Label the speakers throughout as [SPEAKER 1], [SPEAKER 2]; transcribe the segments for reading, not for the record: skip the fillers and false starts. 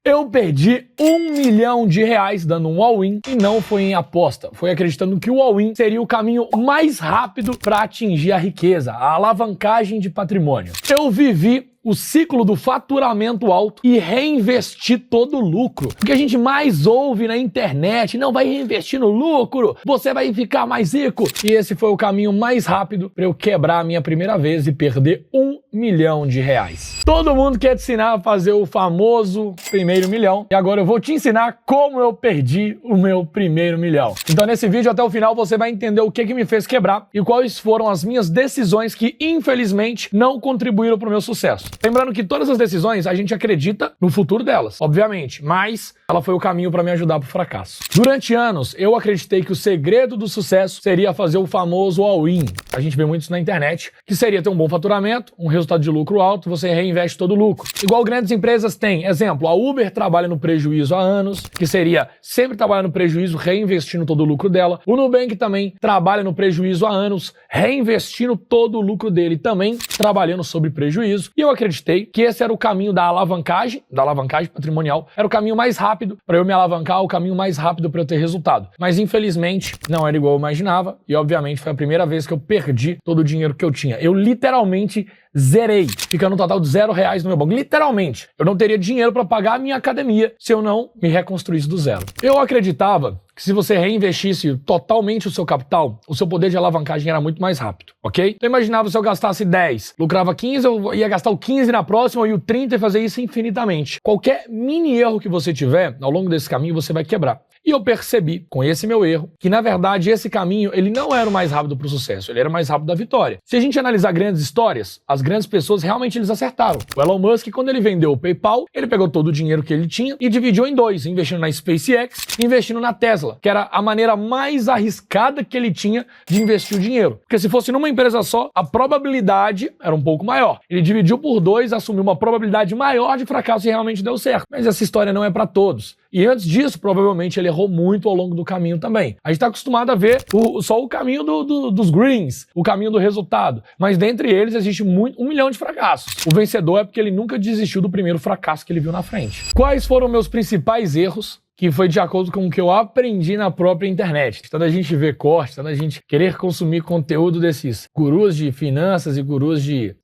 [SPEAKER 1] Eu perdi R$1 milhão dando um all-in e não foi em aposta. Foi acreditando que o all-in seria o caminho mais rápido para atingir a riqueza, a alavancagem de patrimônio. Eu vivi o ciclo do faturamento alto e reinvestir todo o lucro. O que a gente mais ouve na internet, não vai reinvestir no lucro, você vai ficar mais rico. E esse foi o caminho mais rápido para eu quebrar a minha primeira vez e perder R$1 milhão. Todo mundo quer te ensinar a fazer o famoso primeiro milhão e agora eu vou te ensinar como eu perdi o meu primeiro milhão. Então nesse vídeo até o final você vai entender o que me fez quebrar e quais foram as minhas decisões que infelizmente não contribuíram para o meu sucesso. Lembrando que todas as decisões a gente acredita no futuro delas, obviamente, mas ela foi o caminho para me ajudar pro fracasso. Durante anos, eu acreditei que o segredo do sucesso seria fazer o famoso all-in. A gente vê muito isso na internet, que seria ter um bom faturamento, um resultado de lucro alto, você reinveste todo o lucro. Igual grandes empresas têm. Exemplo, a Uber trabalha no prejuízo há anos, que seria sempre trabalhar no prejuízo, reinvestindo todo o lucro dela. O Nubank também trabalha no prejuízo há anos, reinvestindo todo o lucro dele também, trabalhando sobre prejuízo. E eu acreditei que esse era o caminho da alavancagem patrimonial, era o caminho mais rápido para eu me alavancar, o caminho mais rápido para eu ter resultado. Mas infelizmente não era igual eu imaginava e obviamente foi a primeira vez que eu perdi todo o dinheiro que eu tinha. Eu literalmente zerei, ficando um total de R$0 no meu banco. Literalmente, eu não teria dinheiro para pagar a minha academia se eu não me reconstruísse do zero. Eu acreditava que se você reinvestisse totalmente o seu capital, o seu poder de alavancagem era muito mais rápido, ok? Então imaginava se eu gastasse 10, lucrava 15, eu ia gastar o 15 na próxima e o 30 e fazer isso infinitamente. Qualquer mini erro que você tiver ao longo desse caminho, você vai quebrar. E eu percebi, com esse meu erro, que na verdade esse caminho, ele não era o mais rápido para o sucesso, ele era o mais rápido da vitória. Se a gente analisar grandes histórias, as grandes pessoas realmente eles acertaram. O Elon Musk, quando ele vendeu o PayPal, ele pegou todo o dinheiro que ele tinha e dividiu em dois, investindo na SpaceX e investindo na Tesla, que era a maneira mais arriscada que ele tinha de investir o dinheiro. Porque se fosse numa empresa só, a probabilidade era um pouco maior. Ele dividiu por dois, assumiu uma probabilidade maior de fracasso e realmente deu certo. Mas essa história não é para todos. E antes disso, provavelmente ele errou muito ao longo do caminho também. A gente está acostumado a ver só o caminho dos greens, o caminho do resultado. Mas dentre eles existe 1 milhão de fracassos. O vencedor é porque ele nunca desistiu do primeiro fracasso que ele viu na frente. Quais foram meus principais erros? Que foi de acordo com o que eu aprendi na própria internet. Quando a gente vê cortes, quando a gente querer consumir conteúdo desses gurus de finanças e gurus de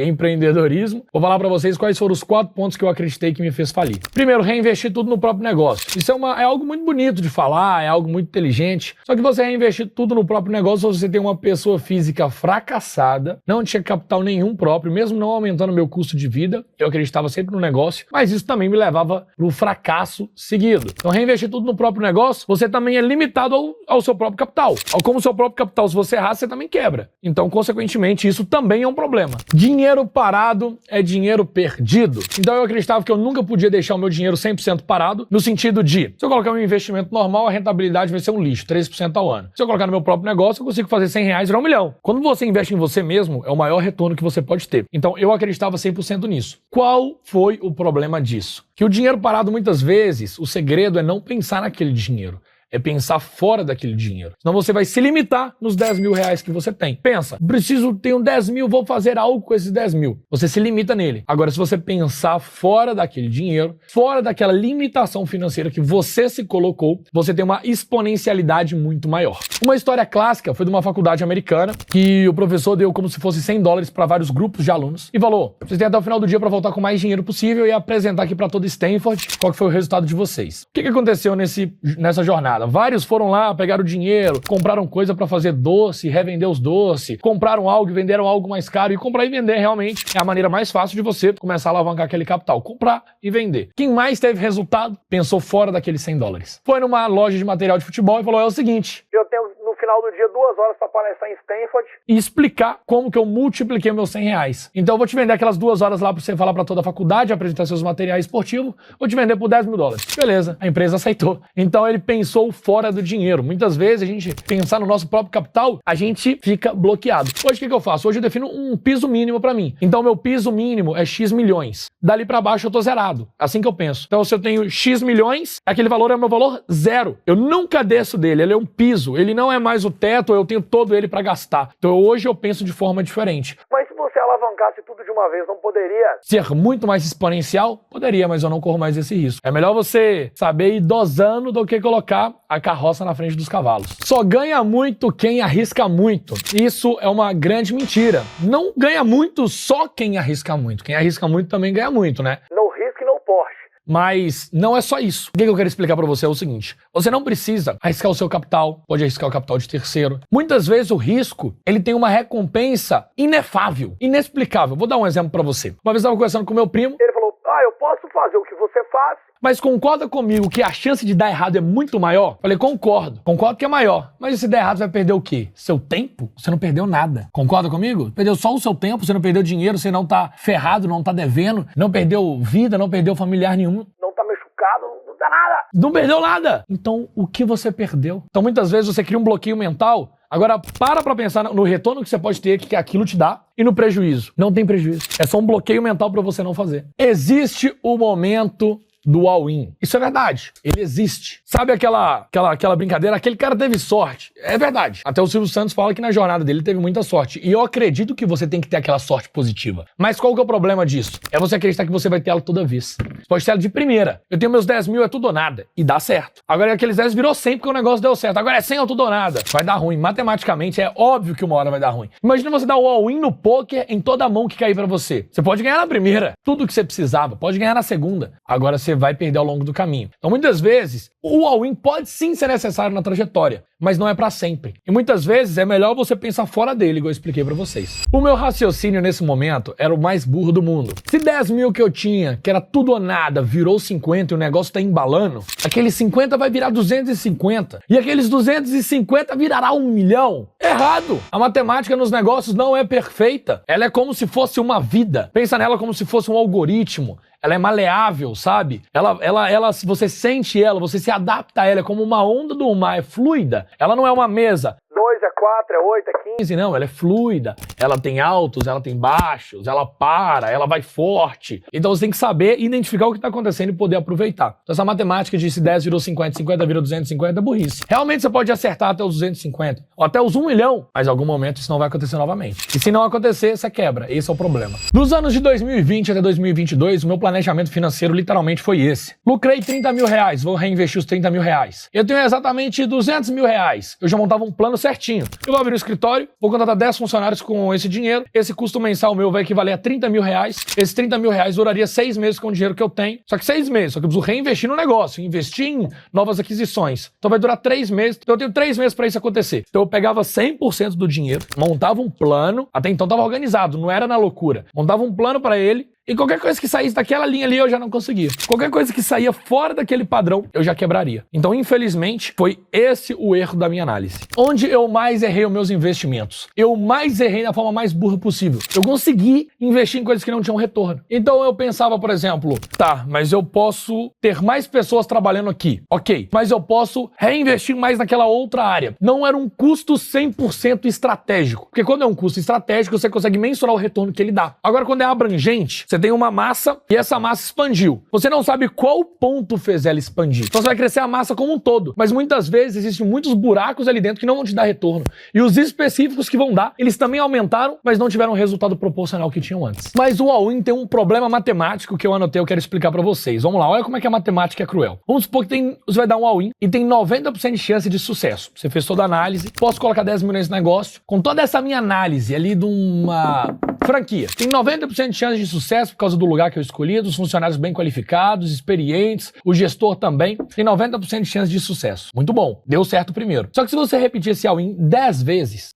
[SPEAKER 1] empreendedorismo, vou falar para vocês quais foram os 4 pontos que eu acreditei que me fez falir. Primeiro, reinvestir tudo no próprio negócio. Isso é algo muito bonito de falar, é algo muito inteligente. Só que você reinvestir tudo no próprio negócio, você tem uma pessoa física fracassada, não tinha capital nenhum próprio, mesmo não aumentando meu custo de vida, eu acreditava sempre no negócio, mas isso também me levava para o fracasso seguido. Então, reinvestir tudo no próprio negócio, você também é limitado ao seu próprio capital. Como o seu próprio capital, se você errar, você também quebra. Então, consequentemente, isso também é um problema. Dinheiro parado é dinheiro perdido. Então, eu acreditava que eu nunca podia deixar o meu dinheiro 100% parado, no sentido de, se eu colocar um investimento normal, a rentabilidade vai ser um lixo, 3% ao ano. Se eu colocar no meu próprio negócio, eu consigo fazer R$100 virar R$1 milhão. Quando você investe em você mesmo, é o maior retorno que você pode ter. Então, eu acreditava 100% nisso. Qual foi o problema disso? Que o dinheiro parado, muitas vezes, o segredo é não pensar naquele dinheiro. É pensar fora daquele dinheiro. Senão você vai se limitar nos R$10 mil que você tem. Pensa, tenho 10 mil, vou fazer algo com esses 10 mil. Você se limita nele. Agora, se você pensar fora daquele dinheiro, fora daquela limitação financeira que você se colocou, você tem uma exponencialidade muito maior. Uma história clássica foi de uma faculdade americana que o professor deu como se fosse $100 para vários grupos de alunos e falou, vocês têm até o final do dia para voltar com mais dinheiro possível e apresentar aqui para todo Stanford qual que foi o resultado de vocês. O que aconteceu nessa jornada? Vários foram lá, pegaram dinheiro, compraram coisa para fazer doce, revender os doces, compraram algo e venderam algo mais caro. E comprar e vender realmente é a maneira mais fácil de você começar a alavancar aquele capital. Comprar e vender. Quem mais teve resultado, pensou fora daqueles $100. Foi numa loja de material de futebol e falou, é o seguinte, eu tenho no final do dia 2 horas para palestrar em Stanford e explicar como que eu multipliquei meus R$100. Então eu vou te vender aquelas 2 horas lá para você falar para toda a faculdade, apresentar seus materiais esportivos, vou te vender por $10 mil. Beleza, a empresa aceitou. Então ele pensou fora do dinheiro. Muitas vezes a gente pensar no nosso próprio capital, a gente fica bloqueado. Hoje o que eu faço? Hoje eu defino um piso mínimo para mim. Então meu piso mínimo é X milhões. Dali para baixo eu tô zerado. Assim que eu penso. Então se eu tenho X milhões, aquele valor é o meu valor zero. Eu nunca desço dele, ele é um piso. Ele não é mais o teto, eu tenho todo ele para gastar. Então hoje eu penso de forma diferente. Mas se você alavancar
[SPEAKER 2] alavancasse tudo de uma vez, não poderia
[SPEAKER 1] ser muito mais exponencial? Poderia, mas eu não corro mais esse risco. É melhor você saber ir dosando do que colocar a carroça na frente dos cavalos. Só ganha muito quem arrisca muito. Isso é uma grande mentira. Não ganha muito só quem arrisca muito. Quem arrisca muito também ganha muito, né?
[SPEAKER 2] no risco e no Porsche.
[SPEAKER 1] Mas não é só isso. O que eu quero explicar pra você é o seguinte: você não precisa arriscar o seu capital, pode arriscar o capital de terceiro. Muitas vezes o risco, ele tem uma recompensa inefável, inexplicável. Vou dar um exemplo pra você. Uma vez eu estava conversando com meu primo.
[SPEAKER 2] Ele falou, eu posso fazer o que você faz.
[SPEAKER 1] Mas concorda comigo que a chance de dar errado é muito maior? Falei, concordo. Concordo que é maior. Mas se der errado, você vai perder o quê? Seu tempo? Você não perdeu nada. Concorda comigo? Perdeu só o seu tempo, você não perdeu dinheiro, você não tá ferrado, não tá devendo, não perdeu vida, não perdeu familiar nenhum.
[SPEAKER 2] Não tá machucado, não dá nada.
[SPEAKER 1] Não perdeu nada. Então, o que você perdeu? Então, muitas vezes você cria um bloqueio mental. Agora, para pensar no retorno que você pode ter, que aquilo te dá, e no prejuízo. Não tem prejuízo. É só um bloqueio mental para você não fazer. Existe o momento do all-in. Isso é verdade. Ele existe. Sabe aquela brincadeira? Aquele cara teve sorte. É verdade. Até o Silvio Santos fala que na jornada dele teve muita sorte. E eu acredito que você tem que ter aquela sorte positiva. Mas qual que é o problema disso? É você acreditar que você vai ter ela toda vez. Você pode ter ela de primeira. Eu tenho meus 10 mil, é tudo ou nada. E dá certo. Agora aqueles 10 virou 100 porque o negócio deu certo. Agora é 100 ou tudo ou nada. Vai dar ruim. Matematicamente é óbvio que uma hora vai dar ruim. Imagina você dar o all-in no poker em toda a mão que cair pra você. Você pode ganhar na primeira. Tudo que você precisava. Pode ganhar na segunda. Agora você vai perder ao longo do caminho. Então, muitas vezes, o all-in pode sim ser necessário na trajetória, mas não é pra sempre. E muitas vezes é melhor você pensar fora dele, igual eu expliquei pra vocês. O meu raciocínio nesse momento era o mais burro do mundo. Se 10 mil que eu tinha, que era tudo ou nada, virou 50 e o negócio tá embalando, aqueles 50 vai virar 250. E aqueles 250 virará 1 milhão. Errado! A matemática nos negócios não é perfeita. Ela é como se fosse uma vida. Pensa nela como se fosse um algoritmo. Ela é maleável, sabe? Você sente ela, você se adapta a ela, é como uma onda do mar, é fluida. Ela não é uma mesa.
[SPEAKER 2] 2 é 4, é 8, é 15.
[SPEAKER 1] Não, ela é fluida. Ela tem altos, ela tem baixos, ela para, ela vai forte. Então você tem que saber identificar o que está acontecendo e poder aproveitar. Então essa matemática de se 10 virou 50, 50 virou 250 é burrice. Realmente você pode acertar até os 250, ou até os 1 milhão, mas em algum momento isso não vai acontecer novamente. E se não acontecer, você quebra. Esse é o problema. Nos anos de 2020 até 2022, o meu planejamento financeiro literalmente foi esse. Lucrei 30 mil reais, vou reinvestir os 30 mil reais. Eu tenho exatamente 200 mil reais. Eu já montava um plano certinho. Eu vou abrir um escritório, vou contratar 10 funcionários com esse dinheiro, esse custo mensal meu vai equivaler a 30 mil reais, esses 30 mil reais duraria 6 meses com o dinheiro que eu tenho, só que 6 meses, só que eu preciso reinvestir no negócio, investir em novas aquisições. Então vai durar 3 meses, então eu tenho 3 meses para isso acontecer. Então eu pegava 100% do dinheiro, montava um plano, até então estava organizado, não era na loucura, montava um plano para ele, e qualquer coisa que saísse daquela linha ali, eu já não conseguia. Qualquer coisa que saía fora daquele padrão, eu já quebraria. Então, infelizmente, foi esse o erro da minha análise. Onde eu mais errei os meus investimentos? Eu mais errei da forma mais burra possível. Eu consegui investir em coisas que não tinham retorno. Então, eu pensava, por exemplo, tá, mas eu posso ter mais pessoas trabalhando aqui. Ok, mas eu posso reinvestir mais naquela outra área. Não era um custo 100% estratégico. Porque quando é um custo estratégico, você consegue mensurar o retorno que ele dá. Agora, quando é abrangente, você tem uma massa e essa massa expandiu. Você não sabe qual ponto fez ela expandir. Então você vai crescer a massa como um todo. Mas muitas vezes existem muitos buracos ali dentro que não vão te dar retorno. E os específicos que vão dar, eles também aumentaram, mas não tiveram o resultado proporcional que tinham antes. Mas o all-in tem um problema matemático que eu anotei, eu quero explicar pra vocês. Vamos lá, olha como é que a matemática é cruel. Vamos supor que você vai dar um all-in e tem 90% de chance de sucesso. Você fez toda a análise, posso colocar 10 milhões nesse negócio. Com toda essa minha análise ali de uma franquia, tem 90% de chance de sucesso por causa do lugar que eu escolhi, dos funcionários bem qualificados, experientes, o gestor também, tem 90% de chance de sucesso. Muito bom, deu certo primeiro. Só que se você repetir esse all-in 10 vezes,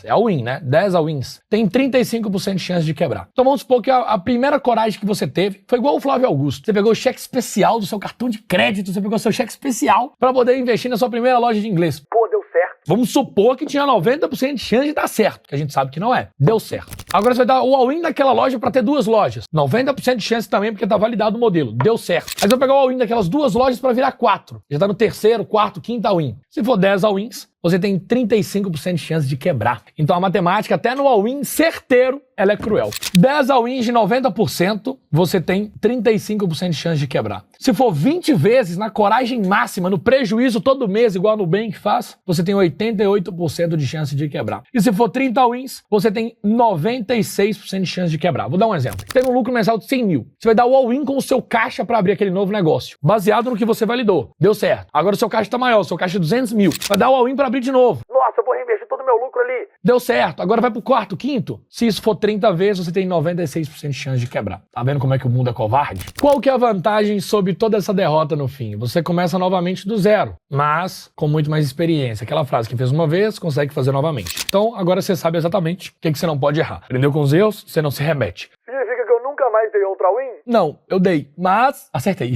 [SPEAKER 1] é all-in, né? 10 all-ins, tem 35% de chance de quebrar. Então vamos supor que a primeira coragem que você teve foi igual o Flávio Augusto. Você pegou o cheque especial do seu cartão de crédito, você pegou seu cheque especial para poder investir na sua primeira loja de inglês.
[SPEAKER 2] Pô, deu certo.
[SPEAKER 1] Vamos supor que tinha 90% de chance de dar certo, que a gente sabe que não é. Deu certo. Agora você vai dar o all-in daquela loja para ter 2 lojas. 90% de chance também, porque tá validado o modelo. Deu certo. Aí você vai pegar o all-in daquelas 2 lojas para virar 4. Já tá no terceiro, quarto, quinto all-in. Se for 10 all-ins, você tem 35% de chance de quebrar. Então a matemática, até no all-in certeiro, ela é cruel. 10 all-ins de 90%, você tem 35% de chance de quebrar. Se for 20 vezes na coragem máxima, no prejuízo todo mês, igual a Nubank faz, você tem 88% de chance de quebrar. E se for 30 all-ins, você tem 96% de chance de quebrar. Vou dar um exemplo. Tem um lucro mensal de 100 mil. Você vai dar o all-in com o seu caixa para abrir aquele novo negócio, baseado no que você validou. Deu certo. Agora o seu caixa está maior, o seu caixa é 200 mil. Vai dar o all-in para abrir de novo.
[SPEAKER 2] Nossa, eu vou reinvestir todo o meu lucro ali.
[SPEAKER 1] Deu certo. Agora vai pro quarto, quinto. Se isso for 30 vezes, você tem 96% de chance de quebrar. Tá vendo como é que o mundo é covarde? Qual que é a vantagem sobre toda essa derrota no fim? Você começa novamente do zero, mas com muito mais experiência. Aquela frase, quem fez uma vez, consegue fazer novamente. Então, agora você sabe exatamente o que você não pode errar. Aprendeu com os erros, você não se remete.
[SPEAKER 2] Significa que eu nunca mais dei outra all-in?
[SPEAKER 1] Não, eu dei, mas acertei.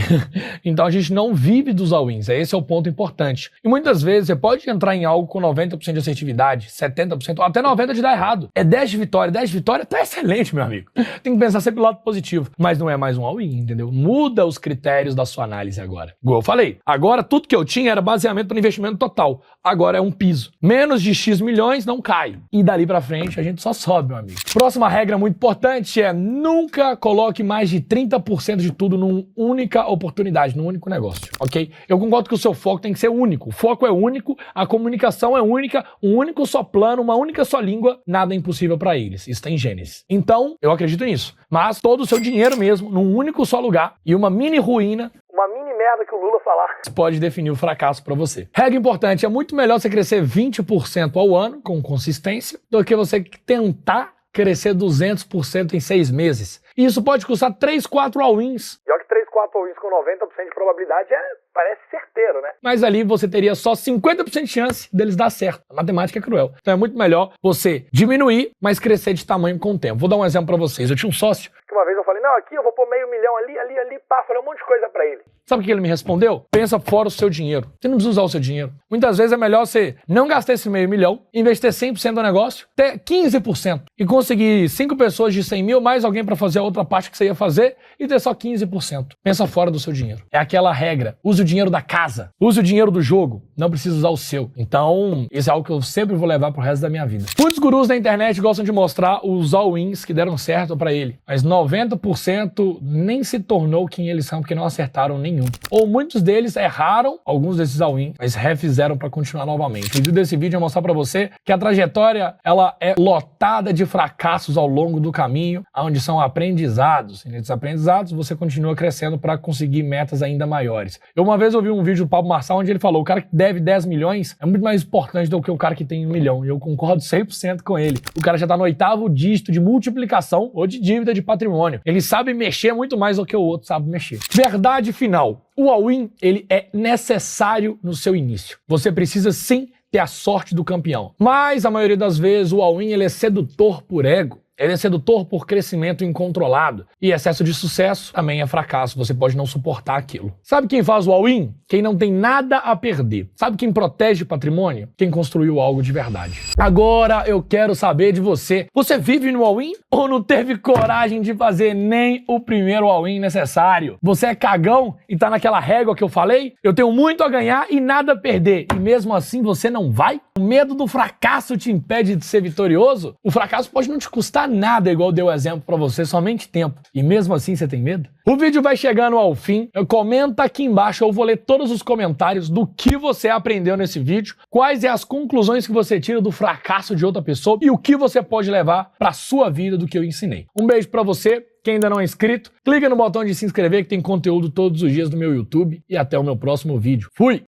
[SPEAKER 1] Então a gente não vive dos all-ins, esse é o ponto importante. E muitas vezes você pode entrar em algo com 90% de assertividade, 70%, ou até 90% de dar errado. É 10 de vitória, 10 de vitória tá excelente, meu amigo. Tem que pensar sempre do lado positivo, mas não é mais um all-in, entendeu? Muda os critérios da sua análise agora. Igual eu falei, agora tudo que eu tinha era baseamento para investimento total. Agora é um piso. Menos de X milhões não cai. E dali pra frente a gente só sobe, meu amigo. Próxima regra muito importante é nunca coloque mais de 30% de tudo numa única oportunidade, num único negócio, ok? Eu concordo que o seu foco tem que ser único. O foco é único, a comunicação é única, um único só plano, uma única só língua, nada é impossível pra eles. Isso tá em Gênesis. Então, eu acredito nisso. Mas todo o seu dinheiro mesmo, num único só lugar, e uma mini ruína,
[SPEAKER 2] uma mini merda que o Lula falar,
[SPEAKER 1] pode definir o fracasso para você. Regra importante, é muito melhor você crescer 20% ao ano, com consistência, do que você tentar crescer 200% em 6 meses. E isso pode custar 3, 4 all-ins.
[SPEAKER 2] E olha que 3, 4 all-ins com 90% de probabilidade parece certeiro, né?
[SPEAKER 1] Mas ali você teria só 50% de chance deles dar certo. A matemática é cruel. Então é muito melhor você diminuir, mas crescer de tamanho com o tempo. Vou dar um exemplo para vocês. Eu tinha um sócio
[SPEAKER 2] que uma vez eu falei, não, aqui eu vou pôr $500 mil ali, pá, falei um monte de coisa pra ele.
[SPEAKER 1] Sabe o que ele me respondeu? Pensa fora o seu dinheiro. Você não precisa usar o seu dinheiro. Muitas vezes é melhor você não gastar esse $500 mil, investir 100% do negócio, ter 15% e conseguir 5 pessoas de 100 mil, mais alguém para fazer a outra parte que você ia fazer e ter só 15%. Pensa fora do seu dinheiro. É aquela regra. Use o dinheiro da casa. Use o dinheiro do jogo. Não precisa usar o seu. Então, isso é algo que eu sempre vou levar pro resto da minha vida. Muitos gurus da internet gostam de mostrar os all-ins que deram certo para ele, mas 90% nem se tornou quem eles são porque não acertaram nenhum. Ou muitos deles erraram alguns desses all-in, mas refizeram para continuar novamente. O intuito desse vídeo é mostrar para você que a trajetória ela é lotada de fracassos ao longo do caminho, onde são aprendizados. E nesses aprendizados você continua crescendo para conseguir metas ainda maiores. Eu uma vez ouvi um vídeo do Pablo Marçal onde ele falou: o cara que deve 10 milhões é muito mais importante do que o cara que tem 1 milhão. E eu concordo 100% com ele. O cara já está no 8º dígito de multiplicação ou de dívida de patrimônio. Ele sabe mexer muito mais do que o outro sabe mexer. Verdade final. O all-in, ele é necessário no seu início. Você precisa sim ter a sorte do campeão. Mas a maioria das vezes o all-in ele é sedutor por ego. Ele é sedutor por crescimento incontrolado. E excesso de sucesso também é fracasso. Você pode não suportar aquilo. Sabe quem faz o all-in? Quem não tem nada a perder. Sabe quem protege patrimônio? Quem construiu algo de verdade. Agora eu quero saber de você. Você vive no all-in ou não teve coragem de fazer nem o primeiro all-in necessário? Você é cagão e tá naquela régua que eu falei? Eu tenho muito a ganhar e nada a perder. E mesmo assim você não vai? O medo do fracasso te impede de ser vitorioso? O fracasso pode não te custar nada, igual eu dei o exemplo pra você, somente tempo. E mesmo assim você tem medo? O vídeo vai chegando ao fim. Comenta aqui embaixo, eu vou ler todos os comentários do que você aprendeu nesse vídeo, quais são as conclusões que você tira do fracasso de outra pessoa e o que você pode levar pra sua vida do que eu ensinei. Um beijo pra você. Quem ainda não é inscrito, clica no botão de se inscrever que tem conteúdo todos os dias no meu YouTube e até o meu próximo vídeo. Fui!